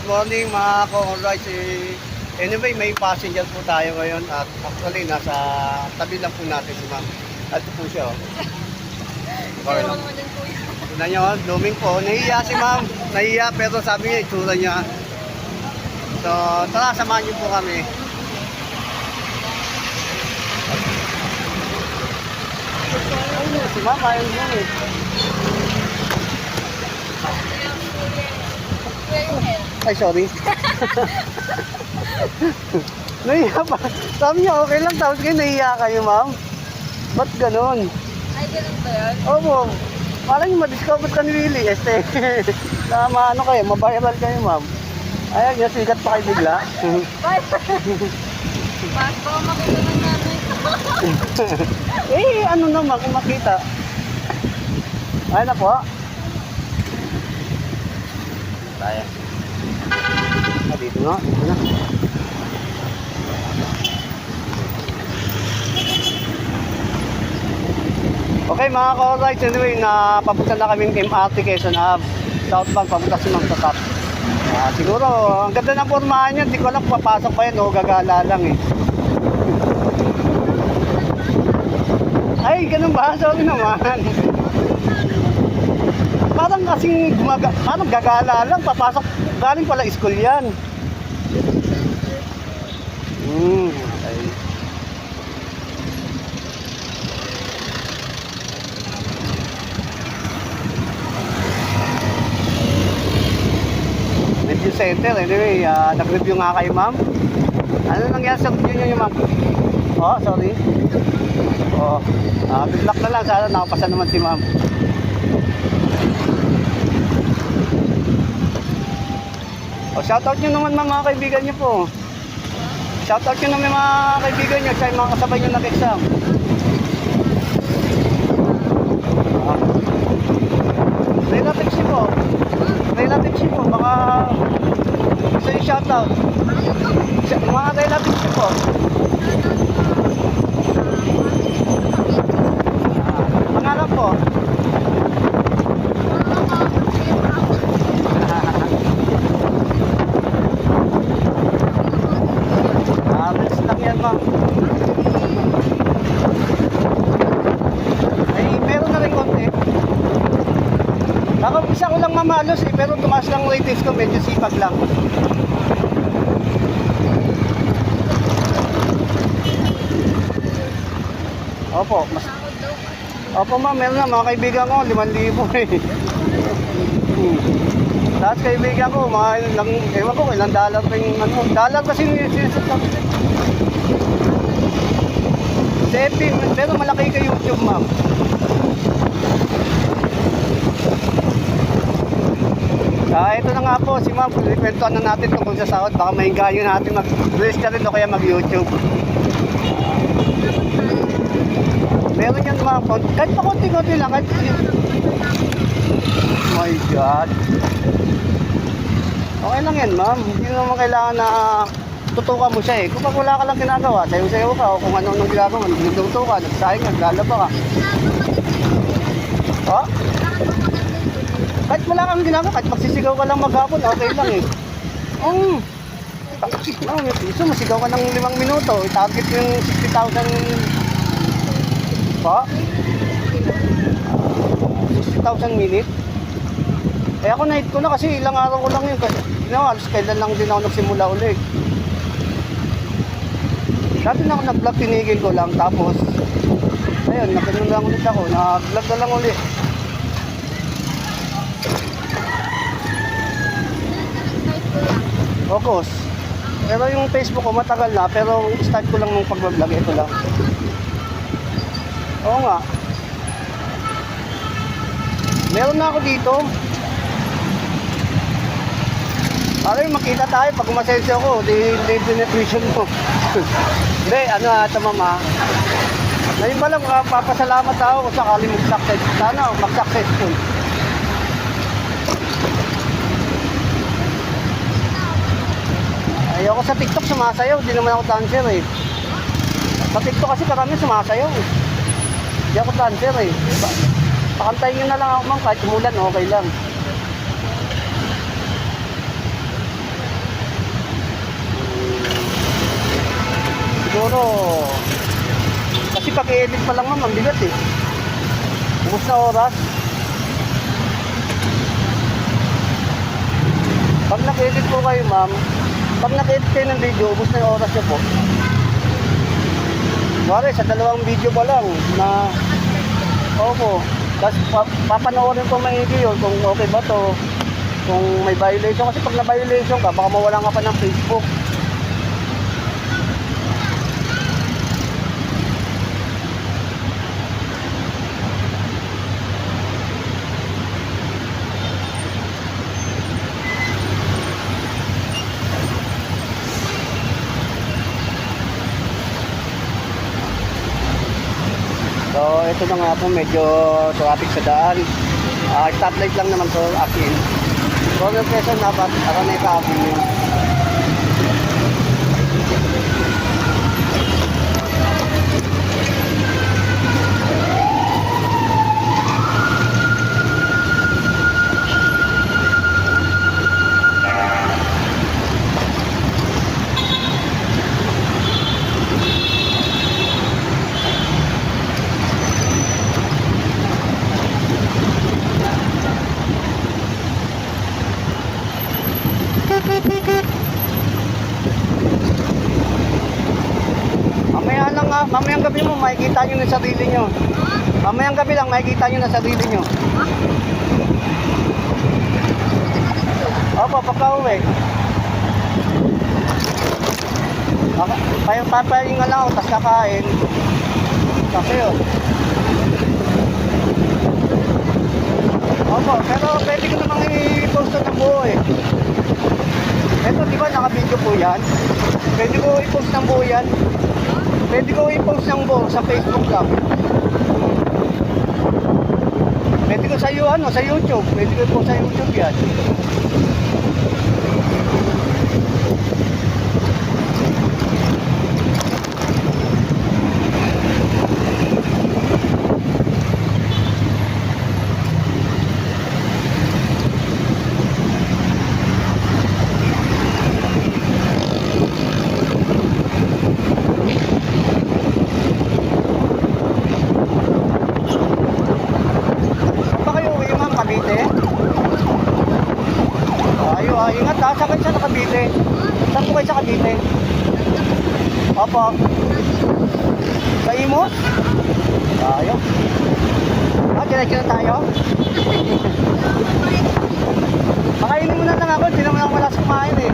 morning mga ko-rides. Anyway, may passenger po tayo ngayon at actually nasa tabi lang po natin si ma'am. At ito po siya. Okay lang. Tignan nyo, blooming po. Nahiya si ma'am. Nahiya pero sabi niya itsura niya. So, tara, samahan niyo po kami. Si ma'am, ayaw niyo eh. Ay, sorry. Nahiya pa. Sabi niya, okay lang. Tapos kayo, nahiya kayo, ma'am. Ba't ganon? Ay, ganun ba yan? Opo. Parang yung madiscover ka ni Willie. Na maano kayo, mabiral kayo, ma'am. Ayan, yung sikat pa kayo bigla. Bye! Baka makita ng nanay ko. Ano naman kung makita. Ayan na po. Tayo. Dito nga. Dito na. Okay mga ka-rides, anyway, papunta na kaming MRT Quezon Ave. Southbound, papunta si Ma'am Tatak. Siguro, ang ganda ng pormahan niya, hindi ko alam papasok pa yan o gagala lang eh. Ay, ganun ba? Sorry naman. Parang kasing parang gagala lang, papasok, galing pala school yan. Okay. Review center, anyway, nag-review nga kayo ma'am. Ano nangyari sa review nyo ma'am? Oh, sorry. Oh, good luck na lang, sana nakapasa naman si ma'am. Oh, shoutout nyo naman mga kaibigan nyo po. Shoutout nyo naman mga kaibigan nyo sa mga kasabay nyo nag-exam. Relatives nyo po. Relatives nyo po. Baka gusto yung shoutout. Mga relatives nyo po. Pangarap po. Average lang yan ma'am. Ay, meron na rin konti. Nakapisa ko lang mamalos eh, pero tumaas lang ratings ko, medyo sipag lang. Opo, opo ma'am, meron na mga kaibigan ko, 5,000 eh. Lahat kaibigan ko, mga ilang, ewan ko, ilang dollar pa yung ano. Dollar kasi sinisip lang. Sa FB, pero malaki ka YouTube ma'am. Ito na nga po, si ma'am, kwentuhan na natin tungkol sa sahod. Baka mahingayo natin mag-release ka rin o kaya mag-YouTube. Meron yan ma'am, kahit pa konti-konti lang, kahit... Oh my God. Okay lang yan ma'am, hindi naman kailangan na tutukan mo siya eh. Kung wala ka lang ginagawa, sayo-sayo ka o kung ano-anong ginagawa, nagluto ka, nagsayang, naglalaba ka. Oh? Kahit wala kang ginagawa, kahit magsisigaw ka lang maghapon, okay lang eh. May piso, masigaw ka ng 5 minuto, i-target mo yung 60,000 pa? 60,000 minute? Eh ako na-hit ko na kasi ilang araw ko lang yun kasi alos kailan lang din ako nagsimula ulit. Dati na ako nag-vlog, tinigil ko lang tapos ayun, nagkaroon lang ulit ako, nag-vlog na lang ulit. Focus. Pero yung Facebook ko matagal na, pero start ko lang ng pag-vlog, ito lang. Oo nga. Meron na ako dito. Para yung makita tayo pag umasensya ako, di penetration mo. Hindi, ito mama. Ngayon pa lang, papasalamat ako kung sakali mag-success. Sana, mag-successful. Ayoko sa TikTok sumasayaw, di naman ako dancer eh. Sa TikTok kasi karami sumasayaw eh. Di ako dancer eh. Pakantayin nyo na lang ako ma'am, kahit umulan, okay lang. kasi pag-edit pa lang ma'am, ang bigat eh. Ubus na oras. Pag nag-edit po kayo ma'am, pag nag-edit kayo ng video, ubus na yung oras nyo po. Kuwari, sa 2 video pa lang na, opo, tapos papanoorin ko maigi yun kung okay ba to, kung may violation. Kasi pag na-violation ka, baka mawalan ka pa ng Facebook. So, ito na nga po, medyo traffic sa daan. Stoplight lang naman to, akin. Corner Quezon na, Araneta Avenue. Mamaya lang nga, mamayang gabi mo, makikita nyo na sarili nyo. Mamayang gabi lang, makikita nyo na sarili nyo. Opo, pagka uwi. Papahinga lang ako, tapos kakain. Kasi yun. Opo, pero pwede ko namang i-post na ng buo eh. Eto, di ba naka-video po yan? Pwede ko i-post ng buo yan. Pwede ko i-post ng buo sa Facebook lang. Pwede ko sa sa YouTube. Pwede ko i-post sa YouTube yan. Ingat ha, saan kayo sa Cavite? Saan po kayo sa Cavite? Opo. Sa Imos? Tayo. Diretso na tayo? Makainin mo na lang ako, hindi naman ako malas kumain eh.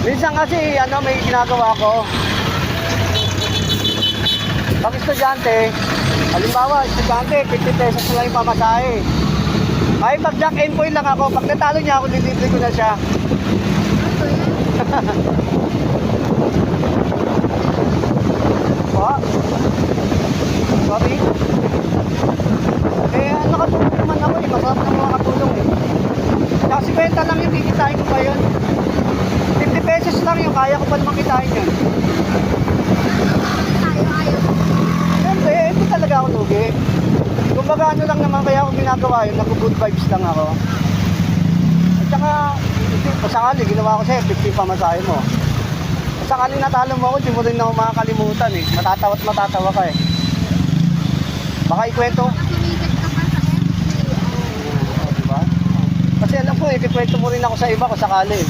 Minsan kasi may ginagawa ko. Pag estudyante, halimbawa estudyante, 50 pesos lang yung pamasahe. Ay pag jack and point lang ako, pag natalo niya ako, dilibre ko na siya. Sorry. Nakatulong naman ako eh, masarap ng mga katulong eh. Kasi benta lang yung kikitain ko pa yun. 50 pesos lang yung kaya ko pa naman kitain yun. Siyempre, ito talaga ako lugi. Kumbaga ano lang naman kaya ako ginagawa yun, nag-good vibes lang ako. At saka, pasakali, ginawa ko sa'yo, 50 pamasahe mo. Pasakali natalo mo ako, di mo rin ako makakalimutan eh. Matatawa at matatawa ka eh. Baka ikwento. Diba? Kasi alam ko, ikikwento mo rin ako sa iba kung sakali eh.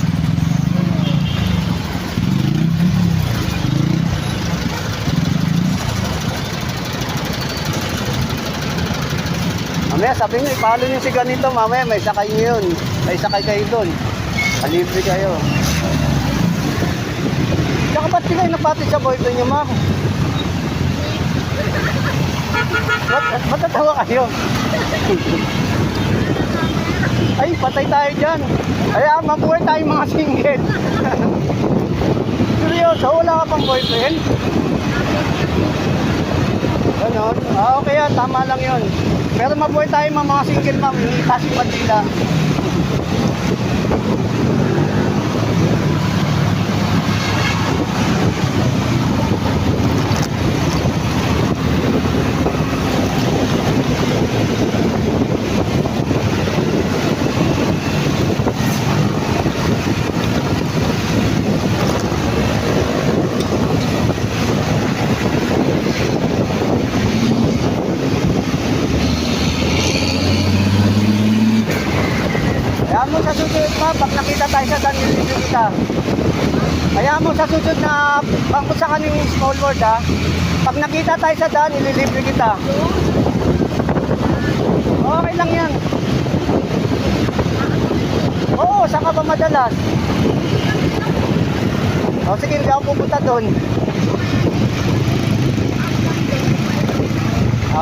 Mamaya sabi nyo, ipalo nyo si ganito, mamaya may sakay nyo yun. May sakay kayo doon. Palibre kayo. Tsaka ba't kayo napatid sa boyfriend nyo, ma'am? Ba't natawa kayo? Ay, patay tayo dyan. Ay, mabuhay tayong mga single. Seryoso, wala ka pang boyfriend? Ganon? Okay yan, tama lang yun. Pero mabuhay tayo mga single ma'am, yung itasing Manila. pag nakita tayo sa daan, nililibre kita. Kaya mo sa susunod na bangko sa kaning small world ha. Pag nakita tayo sa daan, nililibre kita. Okay lang yan. Oo, saan ka ba madalas? O sige, hindi ako pupunta doon.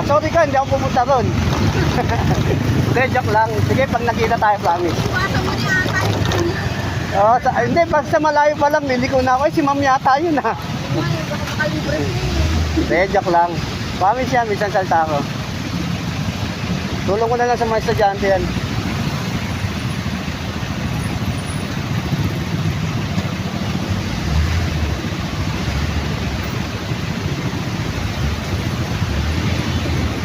Sorry ka, hindi ako pupunta doon. Hindi, joke lang. Sige, pag nakita tayo, promise. Iwasan mo ni ata. Hindi, basta malayo pa lang, nili ko na ako. Si ma'am yata yun ha. Ay, baka makalibre mo eh. Hindi, joke lang. Promise yan, minsan salta ako. Tulong ko na lang sa mga estudyante yan.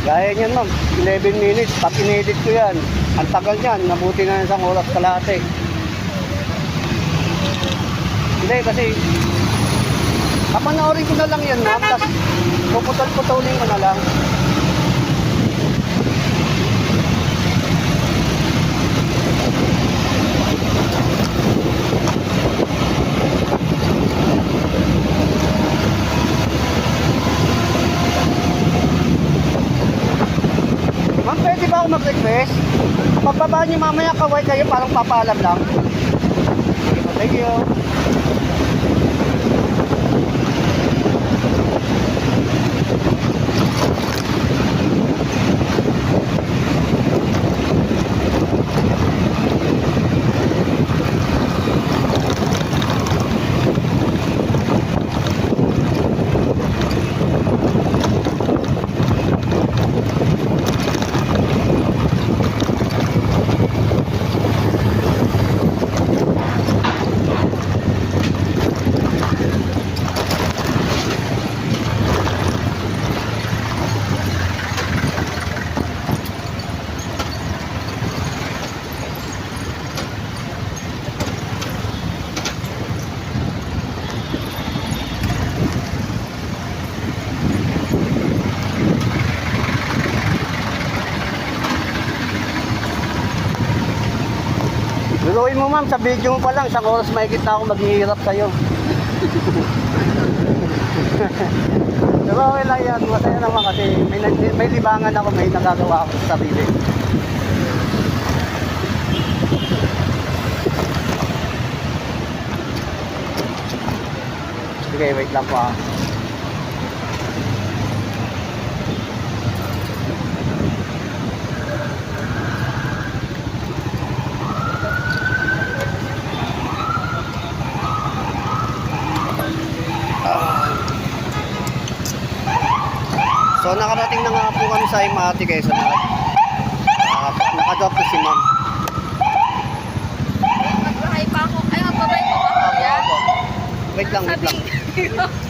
Gaya niyan ma'am, 11 minutes, pag inedit ko yan, ang tagal niyan, nabuti na isang oras kalahati. Hindi kasi, kapanoorin ko na lang yan ma'am, tapos puputol-putulin ko na lang. Ma'am, pwede ba ako mag-request? Pagbaba niyo mamaya kaway kayo, parang papaalam lang. Thank you. Luruin mo ma'am, sa video mo pa lang, isang oras mahigit na ako maghihirap sa'yo. Pero okay lang yan, masaya naman kasi may libangan ako, may nagagawa ako sa sarili. Sige, wait lang po ah. So nakarating na nga po kami sa Imati Quezon. Nakadrop na si ma'am. Magbahay pa ako. Ay, magbahay pa ako. Yan. Wait lang, wait lang. Sabi,